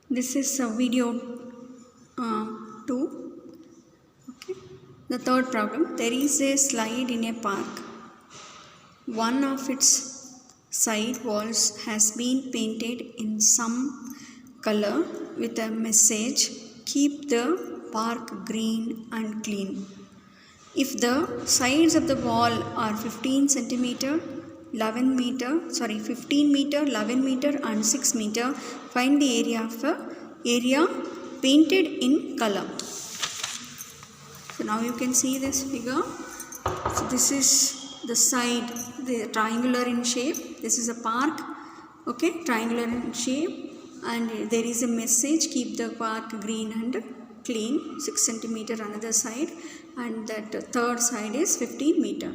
This is video 2. Okay. The third problem. There is a slide in a park. One of its side walls has been painted in some color with a message, "Keep the park green and clean." If the sides of the wall are 15 centimeter, 15 meter, 11 meter and 6 meter, find the area painted in color. So now you can see this figure. So this is the side, the triangular in shape. This is a park, okay, triangular in shape, and there is a message, "Keep the park green and clean." 6 centimeter another side, and that third side is 15 meter.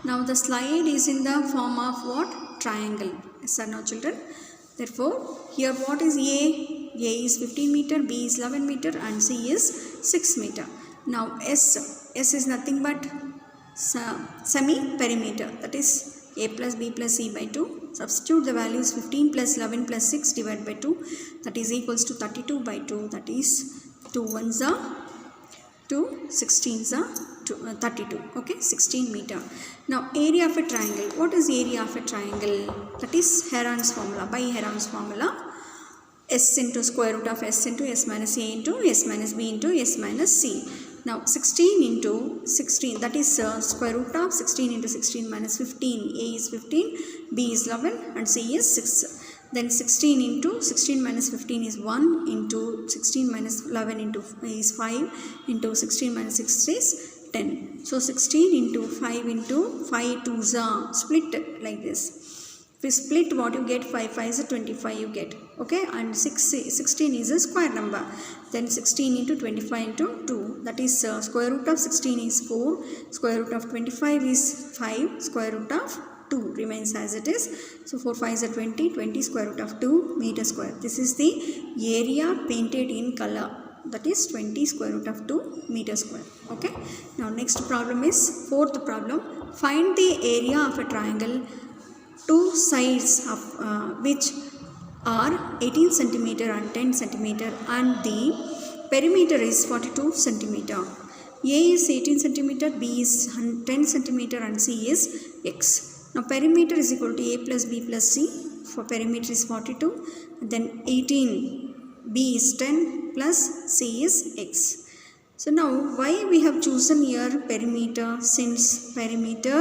Now the slide is in the form of what? Triangle. Yes or no, children? Therefore here what is A? A is 15 meter, B is 11 meter and C is 6 meter. Now S is nothing but semi-perimeter, that is A plus B plus C by 2. Substitute the values 15 plus 11 plus 6 divided by 2, that is equals to 32 by 2, that is 2 ones are 2, 16s are 32, okay, 16 meter. Now area of a triangle. What is area of a triangle? That is Heron's formula. By Heron's formula, S into square root of S into S minus A into S minus B into S minus C. Now 16 into 16, that is square root of 16 into 16 minus 15. A is 15, B is 11 and C is 6. Then 16 into 16 minus 15 is 1, into 16 minus 11 into is 5, into 16 minus 6 is 10. So 16 into 5 into 5 2s are split like this. If you split, what you get? 5 5 is 25 you get, okay, and 16 is a square number. Then 16 into 25 into 2, that is square root of 16 is 4, square root of 25 is 5, square root of 2 remains as it is. So 4 5 is 20, 20 square root of 2 meter square. This is the area painted in color, that is 20 square root of 2 meter square. Okay. Now next problem is fourth problem. Find the area of a triangle, two sides of which are 18 centimeter and 10 centimeter, and the perimeter is 42 centimeter. A is 18 centimeter, B is 10 centimeter and C is X. Now perimeter is equal to A plus B plus C. For perimeter is 42, then 18, B is 10 plus C is X. So now why we have chosen here perimeter? Since perimeter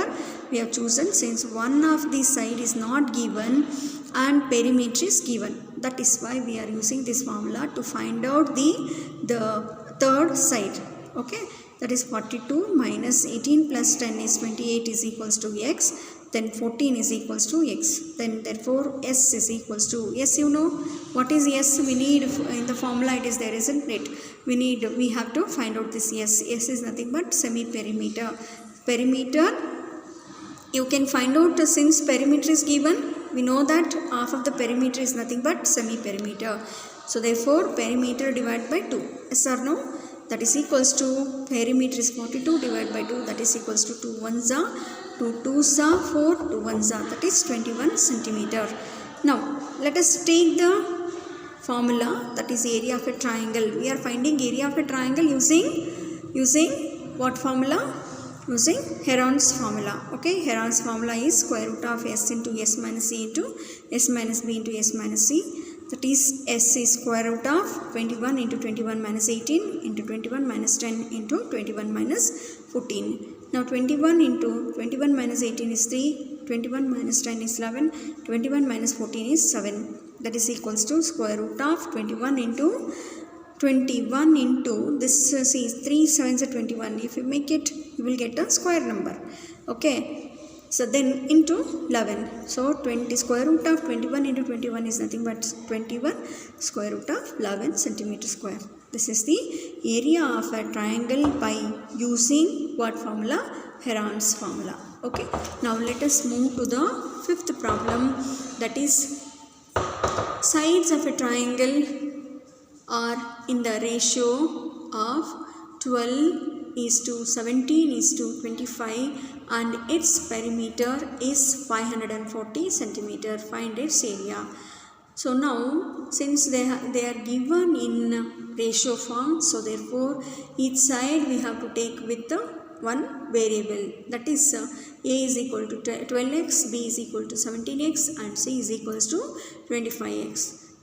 we have chosen since one of the side is not given and perimeter is given. That is why we are using this formula to find out the third side. Okay, that is 42 minus 18 plus 10 is 28 is equals to X. Then 14 is equals to X. Then therefore S is equals to, yes, you know what is S? We need in the formula, it is there, isn't it? We have to find out this S. S is nothing but semi-perimeter. Perimeter you can find out since perimeter is given. We know that half of the perimeter is nothing but semi-perimeter. So therefore perimeter divided by 2. Yes or no? That is equals to perimeter is 42 divided by 2, that is equals to 2 ones are 2 2s are 4, 2 ones are, that is 21 centimeter. Now let us take the formula, that is area of a triangle. We are finding area of a triangle using what formula? Using Heron's formula. Okay, Heron's formula is square root of S into S minus A into S minus B into S minus C. That is S is square root of 21 into 21 minus 18 into 21 minus 10 into 21 minus 14. Now 21 into 21 minus 18 is 3, 21 minus 10 is 11, 21 minus 14 is 7. That is equals to square root of 21 into this is 3 7s are 21. If you make it, you will get a square number. Okay. So then into 11. So 20 square root of 21 into 21 is nothing but 21 square root of 11 centimeter square. This is the area of a triangle by using what formula? Heron's formula. Okay. Now let us move to the fifth problem, that is sides of a triangle are in the ratio of 12 is to 17 is to 25 and its perimeter is 540 centimeter. Find its area. So now since they are given in ratio form, so therefore each side we have to take with the one variable, that is a is equal to 12x, b is equal to 17x and c is equals to 25x.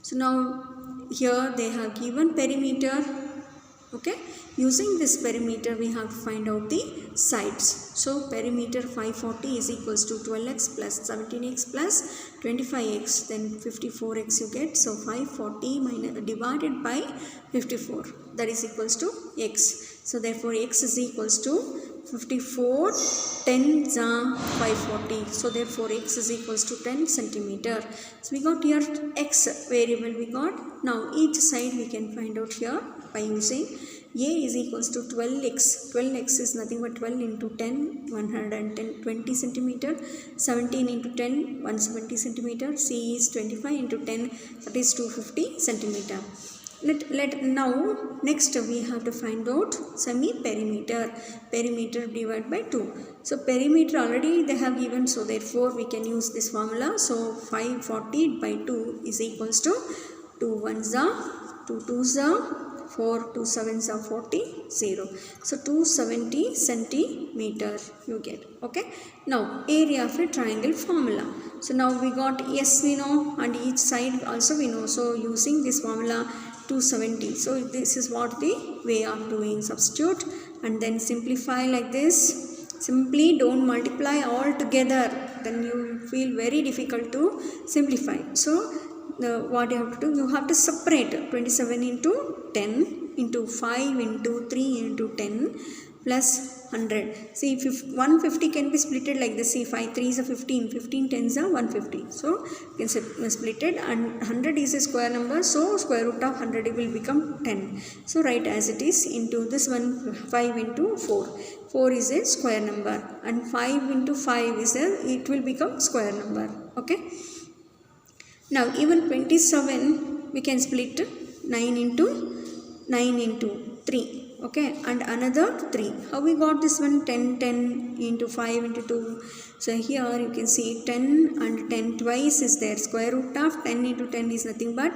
So now here they have given perimeter. Okay, using this perimeter we have to find out the sides. So perimeter 540 is equals to 12x plus 17x plus 25x, then 54x you get. So 540 divided by 54, that is equals to x. So therefore x is equals to 54 10 540. So therefore x is equals to 10 centimeter. So we got here x variable we got. Now each side we can find out here by using a is equals to 12x. 12x is nothing but 12 into 10, 110, 20 centimeter. 17 into 10, 170 centimeter. C is 25 into 10, that is 250 centimeter. Now next we have to find out semi-perimeter. Perimeter divided by 2. So perimeter already they have given, so therefore we can use this formula. So 540 by 2 is equals to 2 1s are 2 2s are 4 2 7s are 40 0. So 270 centimeter you get. Okay. Now area of a triangle formula. So now we got S we know and each side also we know. So using this formula 270. So this is what the way of doing. Substitute and then simplify like this. Simply don't multiply all together, then you will feel very difficult to simplify. So what you have to do, you have to separate 27 into 10 into 5 into 3 into 10 plus 100. See, 150 can be splitted like this. See, 5 3s are 15, 15 10s are 150. So you can split it, and 100 is a square number, so square root of 100 will become 10. So write as it is into this one. 5 into 4. 4 is a square number and 5 into 5 is it will become square number. Okay. Now even 27 we can split 9 into 3. Okay, and another 3. How we got this one? 10 10 into 5 into 2. So here you can see 10 and 10 twice is there. Square root of 10 into 10 is nothing but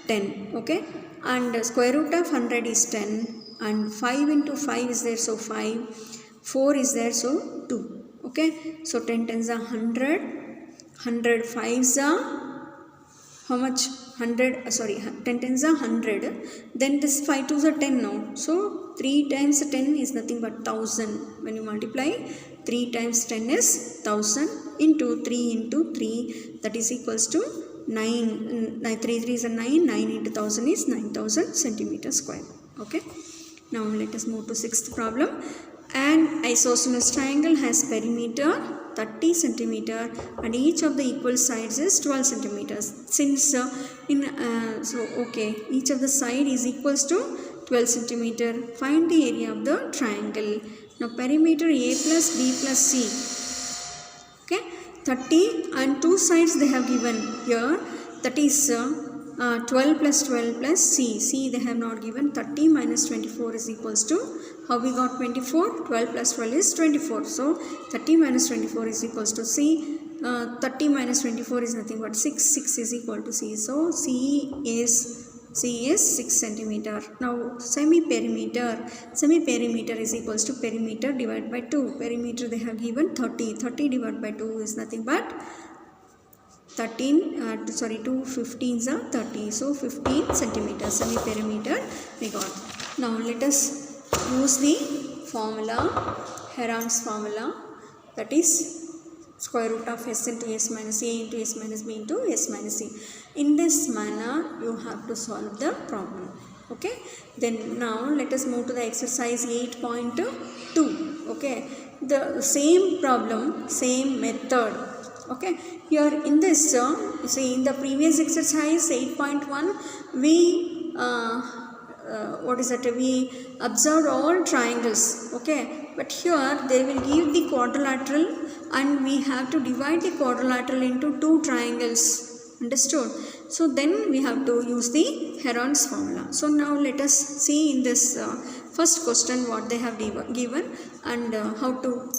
10. Okay, and square root of 100 is 10 and 5 into 5 is there, so 5. 4 is there, so 2. Okay, so 10 10s are 100. 100 5s are how much? 100, sorry, 10 10s are 100. Then this 5 2s are 10 now. So 3 times 10 is nothing but 1000. When you multiply, 3 times 10 is 1000 into 3 into 3, that is equals to 9. 3 3s are 9. 9 into 1000 is 9000 centimeter square. Okay. Now let us move to 6th problem. An isosceles triangle has perimeter 30 centimeter and each of the equal sides is 12 centimeters. Since each of the side is equals to 12 centimeter, find the area of the triangle. Now perimeter A plus B plus C. Okay, 30 and two sides they have given here, that is 12 plus 12 plus C. C they have not given. 30 minus 24 is equals to, how we got 24? 12 plus 12 is 24. So 30 minus 24 is equals to C. 30 minus 24 is nothing but 6. 6 is equal to C. So C is 6 centimeter. Now semi-perimeter. Semi-perimeter is equals to perimeter divided by 2. Perimeter they have given 30. 30 divided by 2 is nothing but 2 15s are 30. So 15 centimeters semi-perimeter we got. Now let us use the formula, Heron's formula, that is square root of s into s minus a into s minus b into s minus c. In this manner you have to solve the problem. Okay. Then now let us move to the exercise 8.2. Okay. The same problem, same method. Okay. Here in this, see in the previous exercise 8.1 we we observed all triangles. Okay, but here they will give the quadrilateral and we have to divide the quadrilateral into two triangles. Understood? So then we have to use the Heron's formula. So now let us see in this first question what they have given and how to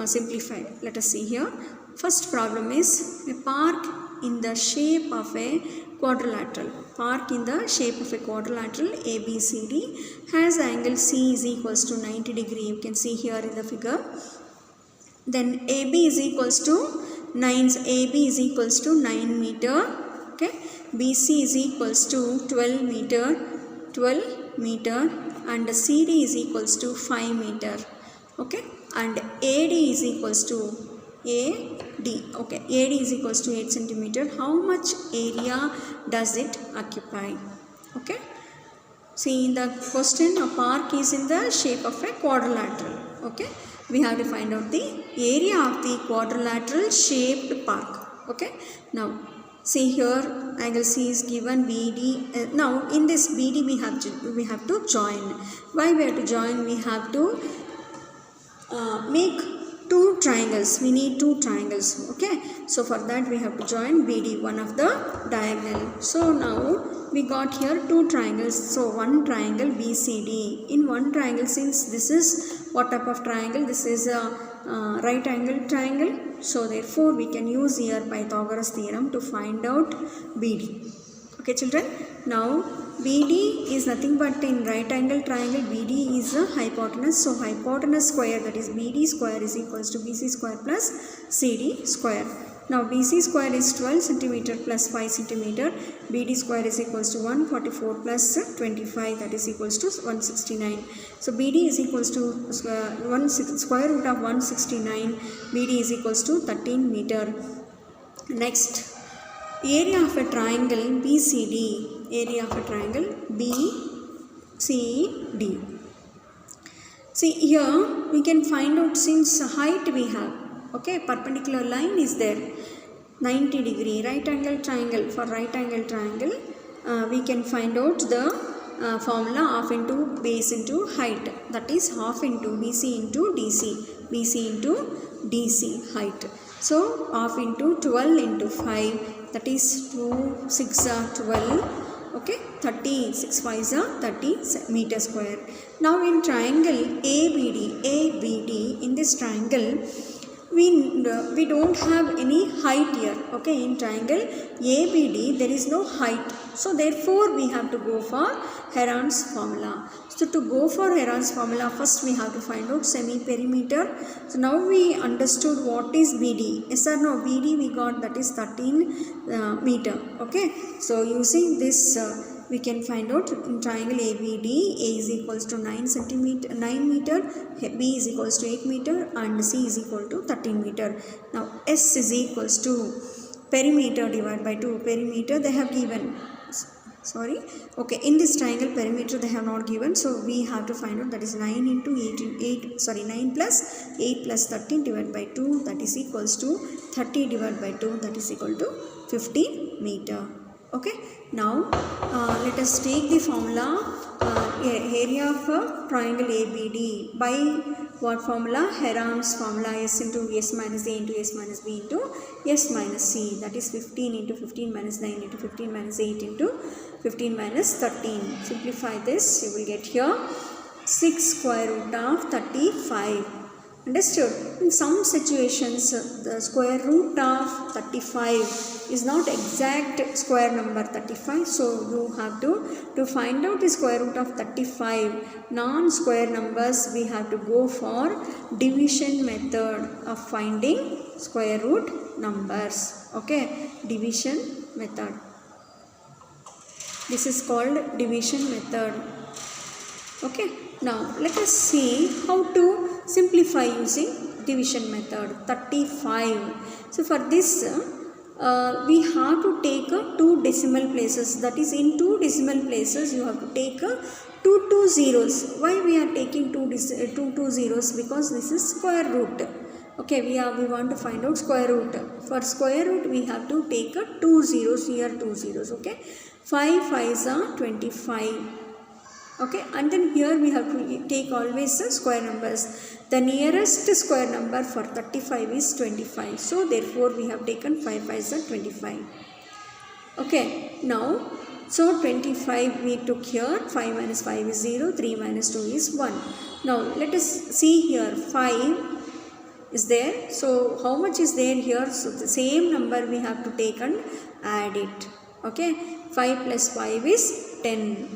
simplify. Let us see here. First problem is, a park in the shape of a quadrilateral. Park in the shape of a quadrilateral ABCD has angle C is equals to 90 degree. You can see here in the figure. Then AB is equals to 9 meter. Okay. BC is equals to 12 meter and CD is equals to 5 meter. Okay. And AD is equals to AD. Okay. AD is equals to 8 centimeter. How much area does it occupy? Okay. See, in the question, a park is in the shape of a quadrilateral. Okay. We have to find out the area of the quadrilateral shaped park. Okay. Now, see here, angle C is given, BD. Now, in this BD, we have to join. Why we have to join? We have to make two triangles. We need two triangles. Okay. So, for that, we have to join BD, one of the diagonal. So, now we got here two triangles. So, one triangle BCD. In one triangle, since this is what type of triangle? This is a right angle triangle. So, therefore, we can use here Pythagoras theorem to find out BD. Okay, children. Now, BD is nothing but in right angle triangle, BD is a hypotenuse. So, hypotenuse square, that is BD square, is equals to BC square plus CD square. Now, BC square is 12 centimeter plus 5 centimeter. BD square is equals to 144 plus 25, that is equals to 169. So, BD is equals to square root of 169. BD is equals to 13 meter. Next, area of a triangle BCD. Area of a triangle BCD. See, here we can find out, since height we have. Okay, perpendicular line is there, 90 degree, right angle triangle. For right angle triangle, we can find out the formula half into base into height, that is half into BC into DC, BC into DC height. So, half into 12 into 5, that is 2, 6 are 12. Okay, 30, 6 5s are 30 meter square. Now, in triangle ABD, in this triangle, we don't have any height here. Okay, in triangle ABD there is no height, so therefore we have to go for Heron's formula. So to go for Heron's formula, first we have to find out semi perimeter. So now we understood what is BD. Yes or no? BD we got, that is 13 meter. Okay, so using this we can find out in triangle ABD, A is equals to 9 meter, B is equals to 8 meter and C is equal to 13 meter. Now S is equals to perimeter divided by 2. Perimeter they have given. Sorry. Okay, in this triangle perimeter they have not given. So we have to find out, that is 9 into 9 plus 8 plus 13 divided by 2, that is equals to 30 divided by 2, that is equal to 15 meter. Okay, now let us take the formula area of a triangle ABD by what formula? Heron's formula, S into S minus A into S minus B into S minus C, that is 15 into 15 minus 9 into 15 minus 8 into 15 minus 13. Simplify this, you will get here 6 square root of 35. Understood? In some situations, the square root of 35 is not exact square number 35. So, you have to find out the square root of 35 non-square numbers, we have to go for division method of finding square root numbers. Okay, division method. This is called division method. Okay, now let us see how to simplify using division method. 35. So for this we have to take two decimal places, that is in two decimal places you have to take two zeros. Why we are taking two zeros? Because this is square root. Okay, we want to find out square root. For square root we have to take two zeros, here two zeros. Okay, 5 5s are 25. Okay, and then here we have to take always square numbers. The nearest square number for 35 is 25. So therefore we have taken 5 5s are 25. Okay, now so 25 we took here, 5 minus 5 is 0, 3 minus 2 is 1. Now let us see here 5 is there. So how much is there here? So the same number we have to take and add it. Okay, 5 plus 5 is 10.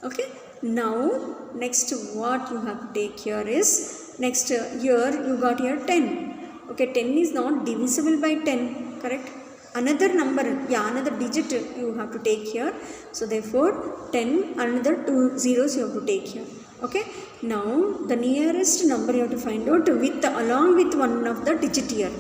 Okay, now next what you have to take here is, next here you got here 10. Okay, 10 is not divisible by 10, correct? Another number, another digit you have to take here. So therefore 10, another 2 zeros you have to take here. Okay, now the nearest number you have to find out with along with one of the digit here.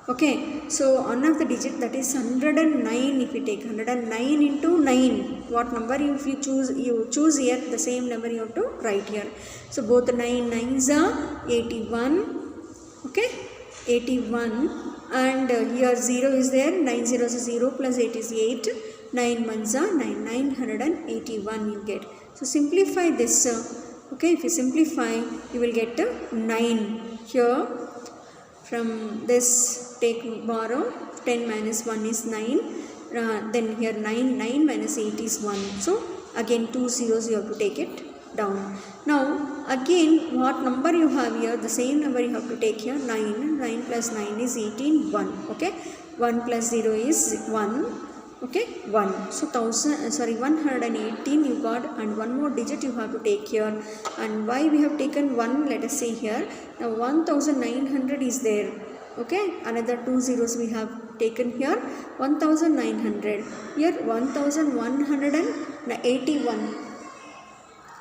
Okay, so one of the digit, that is 109. If you take 109 into 9, what number if you choose here, the same number you have to write here. So both 9 9s are 81. Okay, 81, and here 0 is there, 9 zeros is 0 plus 8 is 8, 9 1s are 9, 981 you get. So simplify this. Okay, if you simplify, you will get 9 here. From this take borrow, 10 minus 1 is 9, then here 9 minus 8 is 1. So again 2 zeros you have to take it down. Now again what number you have here, the same number you have to take here, 9 plus 9 is 18, 1. Okay, 1 plus 0 is 1. Okay, 1. So 118 you got, and one more digit you have to take here. And why we have taken 1, let us see here. Now 1900 is there. Okay, another 2 zeros we have taken here, 1900. Here 1181.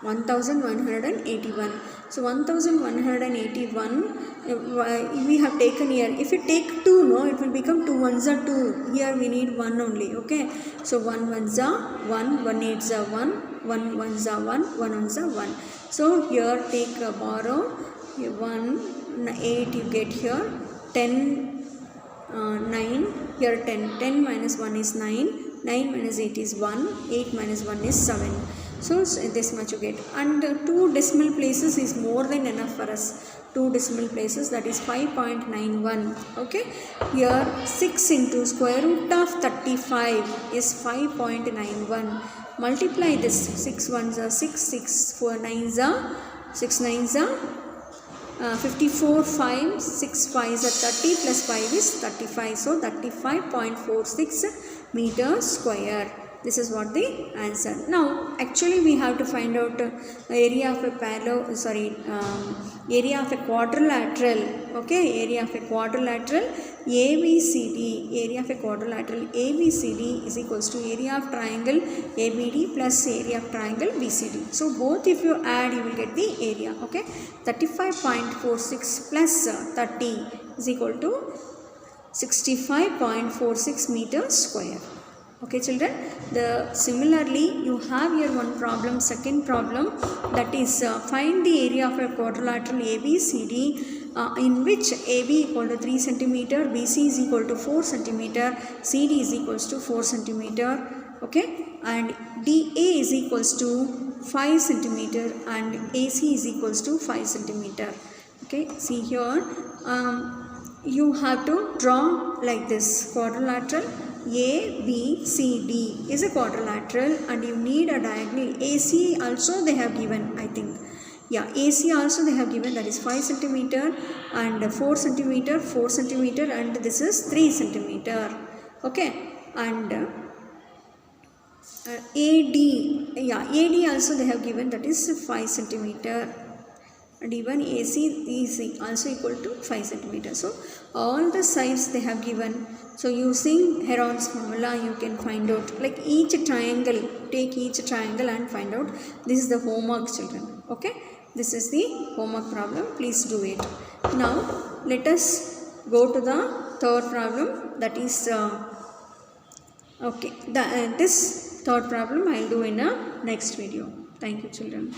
1181. So 1181 we have taken here. If you take 2, no, it will become 2 1s are 2. Here we need 1 only. Okay, so 1 1s are 1, 1 8s are 1, 1 1s are 1, 1 1s are 1. So here take borrow 1 8 you get here, 10 9 here, 10 minus 1 is 9, 9 minus 8 is 1, 8 minus 1 is 7. So this much you get, and 2 decimal places is more than enough for us. 2 decimal places, that is 5.91. Okay, here 6 into square root of 35 is 5.91. Multiply this, 6 1s are 6, 6 4 9s are 6 9s are 54, 5 6 5s are 30, plus 5 is 35. So 35.46 meters square. This is what the answer. Now actually we have to find out area of a area of a quadrilateral. Okay, area of a quadrilateral ABCD. Area of a quadrilateral ABCD is equals to area of triangle ABD plus area of triangle BCD. So both if you add, you will get the area. Okay, 35.46 plus 30 is equal to 65.46 meters square. Okay children, similarly you have here one problem, second problem, that is find the area of a quadrilateral ABCD in which AB equal to 3 cm, BC is equal to 4 cm, CD is equals to 4 cm. Okay, and DA is equals to 5 cm and AC is equals to 5 cm. Okay, see here you have to draw like this. Quadrilateral ABCD is a quadrilateral, and you need a diagonal. AC also they have given, I think. Yeah, AC also they have given, that is 5 cm and 4 cm, 4 cm, and this is 3 cm. Okay, and AD, AD also they have given, that is 5 cm, and even AC is also equal to 5 cm. So all the sides they have given. So using Heron's formula you can find out, like each triangle, take each triangle and find out. This is the homework children. Okay, this is the homework problem, please do it. Now let us go to the third problem, that is okay, this third problem I will do in a next video. Thank you children.